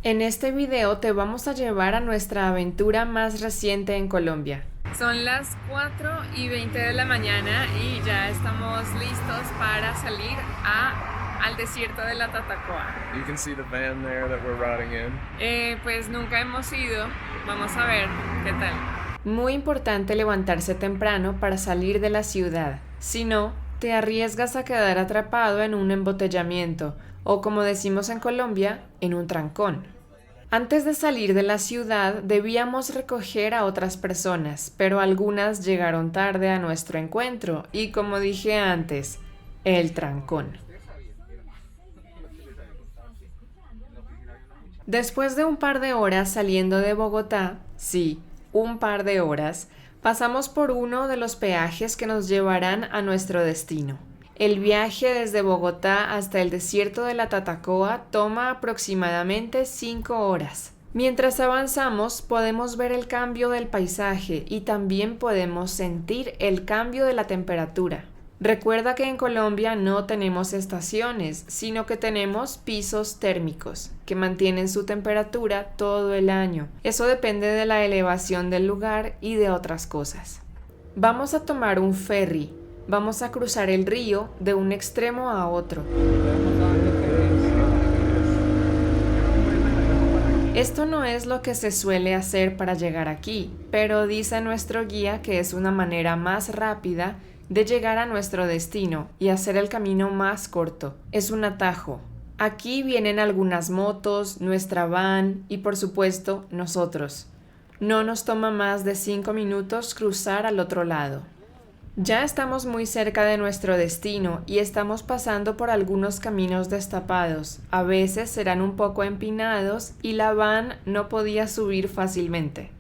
En este video te vamos a llevar a nuestra aventura más reciente en Colombia. Son las 4:20 de la mañana y ya estamos listos para salir al desierto de la Tatacoa. You can see the van there that we're riding in. Pues nunca hemos ido, vamos a ver qué tal. Muy importante levantarse temprano para salir de la ciudad, si no, te arriesgas a quedar atrapado en un embotellamiento o, como decimos en Colombia, en un trancón. Antes de salir de la ciudad debíamos recoger a otras personas, pero algunas llegaron tarde a nuestro encuentro y, como dije antes, el trancón. Después de un par de horas saliendo de Bogotá, sí, un par de horas, pasamos por uno de los peajes que nos llevarán a nuestro destino. El viaje desde Bogotá hasta el desierto de la Tatacoa toma aproximadamente 5 horas. Mientras avanzamos, podemos ver el cambio del paisaje y también podemos sentir el cambio de la temperatura. Recuerda que en Colombia no tenemos estaciones, sino que tenemos pisos térmicos, que mantienen su temperatura todo el año. Eso depende de la elevación del lugar y de otras cosas. Vamos a tomar un ferry. Vamos a cruzar el río de un extremo a otro. Esto no es lo que se suele hacer para llegar aquí, pero dice nuestro guía que es una manera más rápida de llegar a nuestro destino y hacer el camino más corto. Es un atajo. Aquí vienen algunas motos, nuestra van y, por supuesto, nosotros. No nos toma más de 5 minutos cruzar al otro lado. Ya estamos muy cerca de nuestro destino y estamos pasando por algunos caminos destapados. A veces serán un poco empinados y la van no podía subir fácilmente.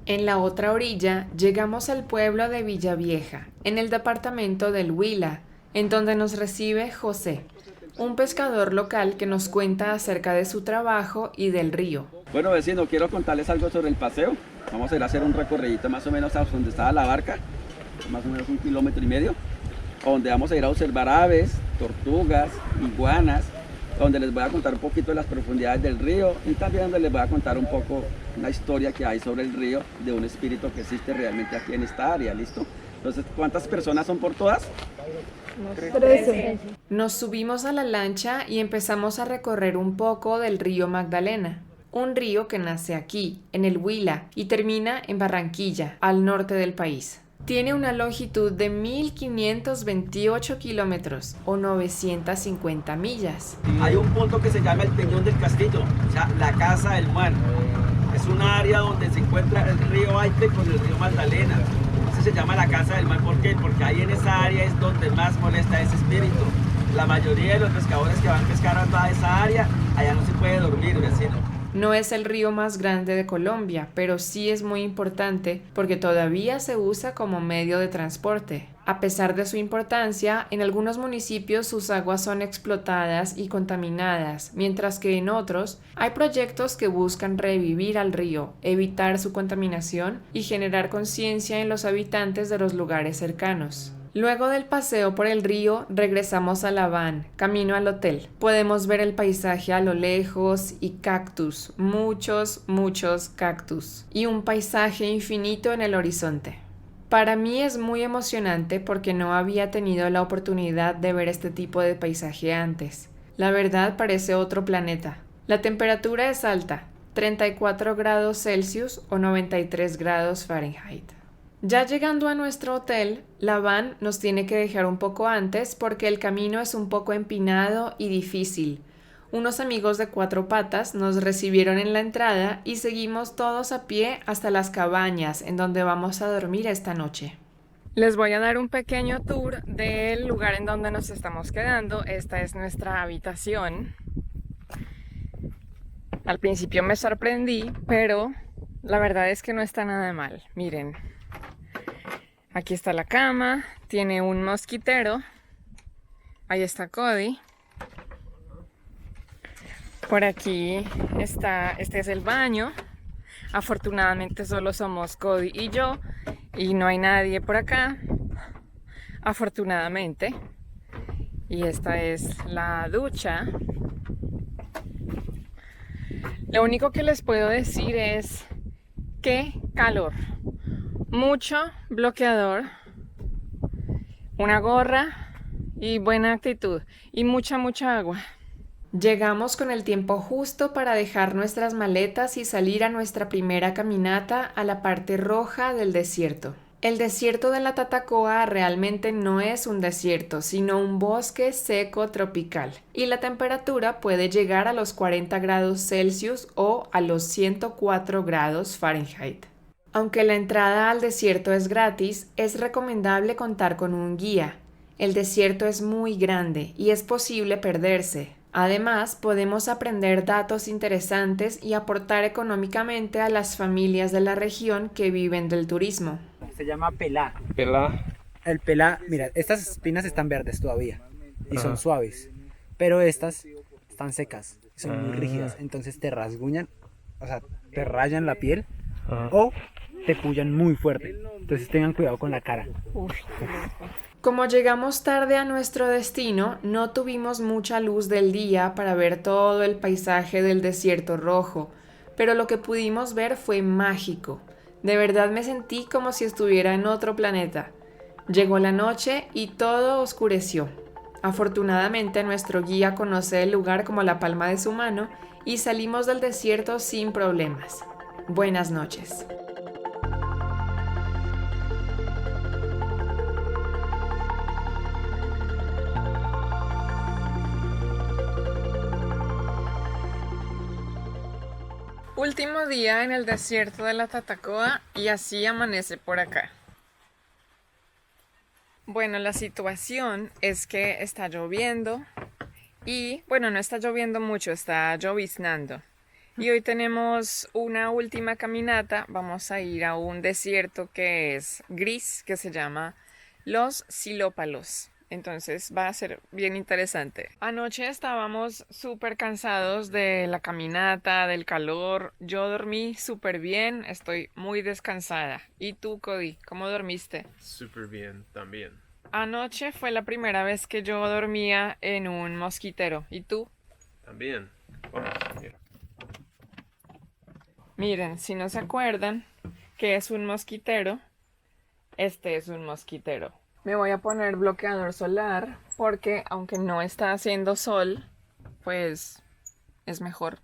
En la otra orilla llegamos al pueblo de Villavieja, en el departamento del Huila, en donde nos recibe José, un pescador local que nos cuenta acerca de su trabajo y del río. Bueno, vecino, quiero contarles algo sobre el paseo. Vamos a ir a hacer un recorrido más o menos a donde estaba la barca, más o menos 1,5 kilómetros, donde vamos a ir a observar aves, tortugas, iguanas, donde les voy a contar un poquito de las profundidades del río y también donde les voy a contar un poco una historia que hay sobre el río de un espíritu que existe realmente aquí en esta área, ¿listo? Entonces, ¿cuántas personas son por todas? 13. Nos subimos a la lancha y empezamos a recorrer un poco del río Magdalena, un río que nace aquí, en el Huila, y termina en Barranquilla, al norte del país. Tiene una longitud de 1.528 kilómetros o 950 millas. Hay un punto que se llama el Peñón del Castillo, o sea, la Casa del Mar. Es un área donde se encuentra el río Aite con el río Magdalena. Eso se llama la Casa del Mar. ¿Por qué? Porque ahí en esa área es donde más molesta ese espíritu. La mayoría de los pescadores que van a pescar a esa área, allá no se puede dormir, vecino. No es el río más grande de Colombia, pero sí es muy importante porque todavía se usa como medio de transporte. A pesar de su importancia, en algunos municipios sus aguas son explotadas y contaminadas, mientras que en otros hay proyectos que buscan revivir al río, evitar su contaminación y generar conciencia en los habitantes de los lugares cercanos. Luego del paseo por el río, regresamos a la van, camino al hotel. Podemos ver el paisaje a lo lejos y cactus, muchos cactus, y un paisaje infinito en el horizonte. Para mí es muy emocionante porque no había tenido la oportunidad de ver este tipo de paisaje antes. La verdad parece otro planeta. La temperatura es alta, 34 grados Celsius o 93 grados Fahrenheit. Ya llegando a nuestro hotel, la van nos tiene que dejar un poco antes porque el camino es un poco empinado y difícil. Unos amigos de 4 patas nos recibieron en la entrada y seguimos todos a pie hasta las cabañas en donde vamos a dormir esta noche. Les voy a dar un pequeño tour del lugar en donde nos estamos quedando. Esta es nuestra habitación. Al principio me sorprendí, pero la verdad es que no está nada mal. Miren. Aquí está la cama, tiene un mosquitero. Ahí está Cody. Por aquí está, este es el baño. Afortunadamente solo somos Cody y yo y no hay nadie por acá, afortunadamente. Y esta es la ducha. Lo único que les puedo decir es qué calor. Mucho bloqueador, una gorra y buena actitud y mucha agua. Llegamos con el tiempo justo para dejar nuestras maletas y salir a nuestra primera caminata a la parte roja del desierto. El desierto de la Tatacoa realmente no es un desierto, sino un bosque seco tropical, y la temperatura puede llegar a los 40 grados Celsius o a los 104 grados Fahrenheit. Aunque la entrada al desierto es gratis, es recomendable contar con un guía. El desierto es muy grande y es posible perderse. Además, podemos aprender datos interesantes y aportar económicamente a las familias de la región que viven del turismo. Se llama pelá. Pelá. El pelá, mira, estas espinas están verdes todavía y son suaves, pero estas están secas y son muy rígidas, entonces te rasguñan, o sea, te rayan la piel o te pullan muy fuerte, entonces tengan cuidado con la cara. Como llegamos tarde a nuestro destino, no tuvimos mucha luz del día para ver todo el paisaje del desierto rojo, pero lo que pudimos ver fue mágico. De verdad me sentí como si estuviera en otro planeta. Llegó la noche y todo oscureció. Afortunadamente nuestro guía conoce el lugar como la palma de su mano y salimos del desierto sin problemas. Buenas noches. Último día en el desierto de la Tatacoa y así amanece por acá. Bueno, la situación es que está lloviendo y, bueno, no está lloviendo mucho, está lloviznando. Y hoy tenemos una última caminata, vamos a ir a un desierto que es gris, que se llama Los Silópalos. Entonces va a ser bien interesante. Anoche estábamos súper cansados de la caminata, del calor. Yo dormí súper bien, estoy muy descansada. ¿Y tú, Cody, cómo dormiste? Súper bien también. Anoche fue la primera vez que yo dormía en un mosquitero. ¿Y tú? También. Vamos, mira. Miren, si no se acuerdan qué es un mosquitero, este es un mosquitero. Me voy a poner bloqueador solar porque aunque no está haciendo sol, pues es mejor.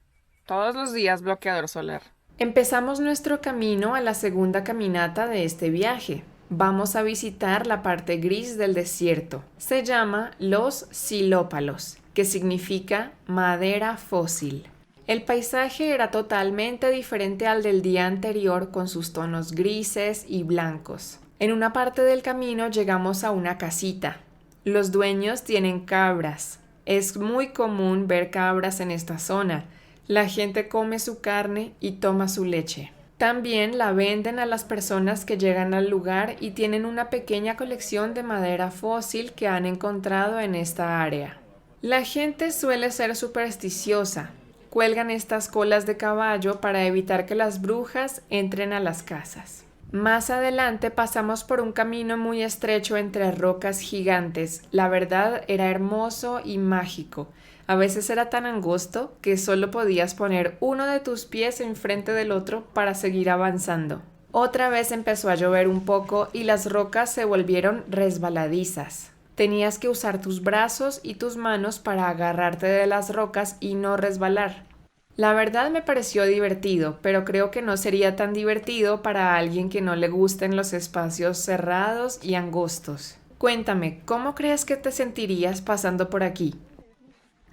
Todos los días bloqueador solar. Empezamos nuestro camino a la segunda caminata de este viaje. Vamos a visitar la parte gris del desierto. Se llama Los Silópalos, que significa madera fósil. El paisaje era totalmente diferente al del día anterior con sus tonos grises y blancos. En una parte del camino llegamos a una casita. Los dueños tienen cabras. Es muy común ver cabras en esta zona. La gente come su carne y toma su leche. También la venden a las personas que llegan al lugar y tienen una pequeña colección de madera fósil que han encontrado en esta área. La gente suele ser supersticiosa. Cuelgan estas colas de caballo para evitar que las brujas entren a las casas. Más adelante pasamos por un camino muy estrecho entre rocas gigantes. La verdad era hermoso y mágico. A veces era tan angosto que solo podías poner uno de tus pies enfrente del otro para seguir avanzando. Otra vez empezó a llover un poco y las rocas se volvieron resbaladizas. Tenías que usar tus brazos y tus manos para agarrarte de las rocas y no resbalar. La verdad me pareció divertido, pero creo que no sería tan divertido para alguien que no le gusten los espacios cerrados y angostos. Cuéntame, ¿cómo crees que te sentirías pasando por aquí?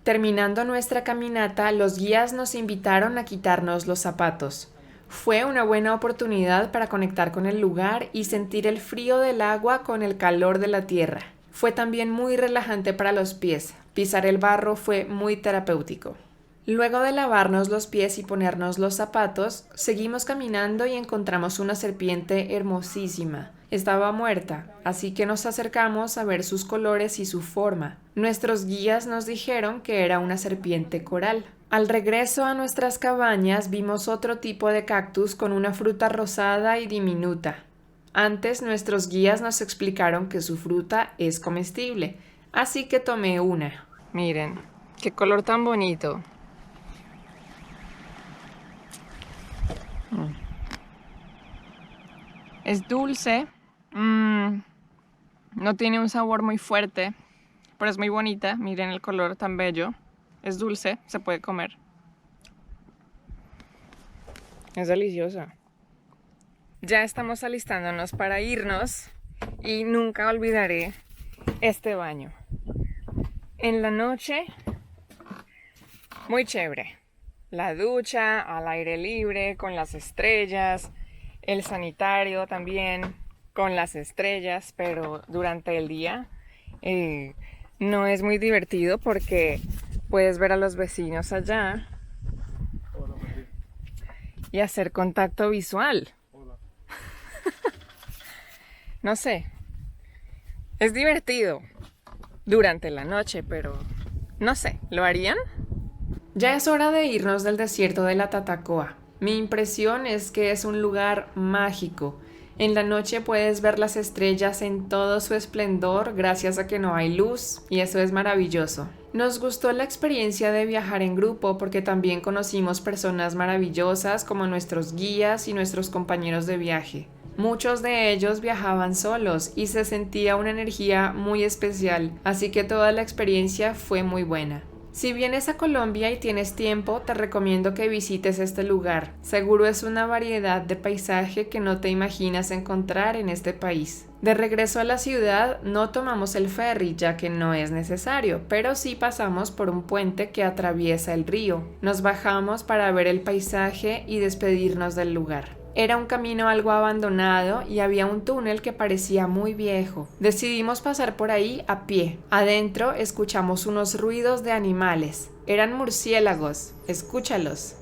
Terminando nuestra caminata, los guías nos invitaron a quitarnos los zapatos. Fue una buena oportunidad para conectar con el lugar y sentir el frío del agua con el calor de la tierra. Fue también muy relajante para los pies. Pisar el barro fue muy terapéutico. Luego de lavarnos los pies y ponernos los zapatos, seguimos caminando y encontramos una serpiente hermosísima. Estaba muerta, así que nos acercamos a ver sus colores y su forma. Nuestros guías nos dijeron que era una serpiente coral. Al regreso a nuestras cabañas vimos otro tipo de cactus con una fruta rosada y diminuta. Antes nuestros guías nos explicaron que su fruta es comestible, así que tomé una. Miren, qué color tan bonito. Es dulce, no tiene un sabor muy fuerte, pero es muy bonita. Miren el color tan bello. Es dulce, se puede comer. Es deliciosa. Ya estamos alistándonos para irnos y nunca olvidaré este baño. En la noche, muy chévere. La ducha al aire libre con las estrellas, el sanitario también con las estrellas, pero durante el día no es muy divertido porque puedes ver a los vecinos allá y hacer contacto visual. No sé, es divertido durante la noche, pero no sé, ¿lo harían? Ya es hora de irnos del desierto de la Tatacoa. Mi impresión es que es un lugar mágico. En la noche puedes ver las estrellas en todo su esplendor gracias a que no hay luz, y eso es maravilloso. Nos gustó la experiencia de viajar en grupo porque también conocimos personas maravillosas como nuestros guías y nuestros compañeros de viaje. Muchos de ellos viajaban solos y se sentía una energía muy especial, así que toda la experiencia fue muy buena. Si vienes a Colombia y tienes tiempo, te recomiendo que visites este lugar. Seguro es una variedad de paisaje que no te imaginas encontrar en este país. De regreso a la ciudad, no tomamos el ferry ya que no es necesario, pero sí pasamos por un puente que atraviesa el río. Nos bajamos para ver el paisaje y despedirnos del lugar. Era un camino algo abandonado y había un túnel que parecía muy viejo. Decidimos pasar por ahí a pie. Adentro escuchamos unos ruidos de animales. Eran murciélagos. Escúchalos.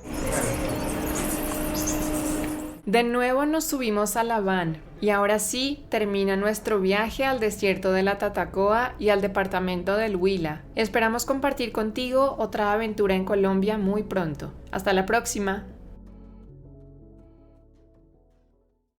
De nuevo nos subimos a la van y ahora sí termina nuestro viaje al desierto de la Tatacoa y al departamento del Huila. Esperamos compartir contigo otra aventura en Colombia muy pronto. Hasta la próxima.